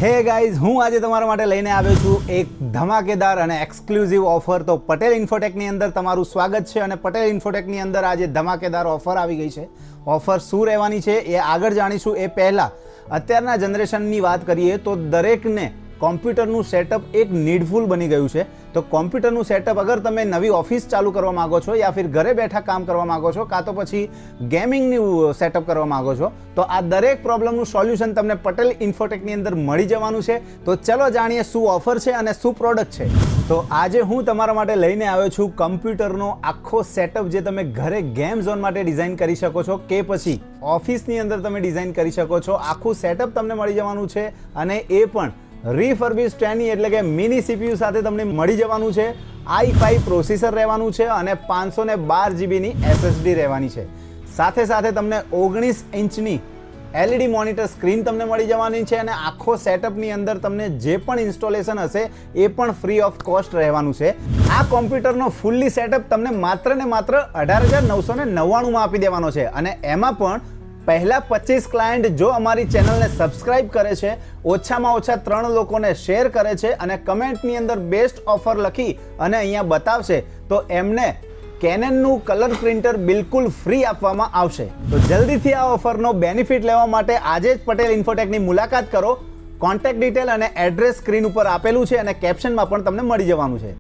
Hey guys, હું આજે તમારા માટે લઈને આવ્યો છું એક ધમાકેદાર અને એક્સક્લુઝિવ ઓફર. તો પટેલ ઇન્ફોટેકની અંદર તમારું સ્વાગત છે અને પટેલ ઇન્ફોટેકની અંદર આજે ધમાકેદાર ઓફર આવી ગઈ છે. ઓફર શું રહેવાની છે એ આગળ જાણીશું. એ પહેલાં અત્યારના જનરેશનની વાત કરીએ તો દરેકને કોમ્પ્યુટરનું સેટઅપ એક નીડફુલ બની ગયું છે. તો કોમ્પ્યુટરનું સેટઅપ અગર તમે નવી ઓફિસ ચાલુ કરવા માગો છો યા ફિર ઘરે બેઠા કામ કરવા માગો છો કાં તો પછી ગેમિંગનું સેટઅપ કરવા માગો છો તો આ દરેક પ્રોબ્લેમનું સોલ્યુશન તમને પટેલ ઇન્ફોટેકની અંદર મળી જવાનું છે. તો ચલો જાણીએ શું ઓફર છે અને શું પ્રોડક્ટ છે. તો આજે હું તમારા માટે લઈને આવ્યો છું કમ્પ્યુટરનો આખો સેટઅપ જે તમે ઘરે ગેમ ઝોન માટે ડિઝાઇન કરી શકો છો કે પછી ઓફિસની અંદર તમે ડિઝાઇન કરી શકો છો. આખું સેટઅપ તમને મળી જવાનું છે અને એ પણ રીફર્બિશ 10 એટલે કે મિની સીપીયુ સાથે તમને મળી જવાનું છે. i5 પ્રોસેસર રહેવાનું છે અને 512 જીબીની SSD રહેવાની છે. સાથે સાથે તમને 19 ઇંચની LED મોનિટર સ્ક્રીન તમને મળી જવાની છે અને આખો સેટઅપની અંદર તમને જે પણ ઇન્સ્ટોલેશન હશે એ પણ ફ્રી ઓફ કોસ્ટ રહેવાનું છે. આ કોમ્પ્યુટરનો ફૂલ્લી સેટઅપ તમને માત્ર ને માત્ર 18,999 માં આપી દેવાનો છે અને એમાં પણ પહેલા 25 ક્લાયન્ટ જો અમારી ચેનલને સબસ્ક્રાઇબ કરે છે, ઓછામાં ઓછા 3 લોકોને શેર કરે છે અને કમેન્ટની અંદર બેસ્ટ ઓફર લખી અને અહીંયા બતાવશે તો એમને કેનનનું કલર પ્રિન્ટર બિલકુલ ફ્રી આપવામાં આવશે. તો જલ્દીથી આ ઓફરનો બેનિફિટ લેવા માટે આજે જ પટેલ ઇન્ફોટેકની મુલાકાત કરો. કોન્ટેક્ટ ડિટેલ અને એડ્રેસ સ્ક્રીન ઉપર આપેલું છે અને કેપ્શનમાં પણ તમને મળી જવાનું છે.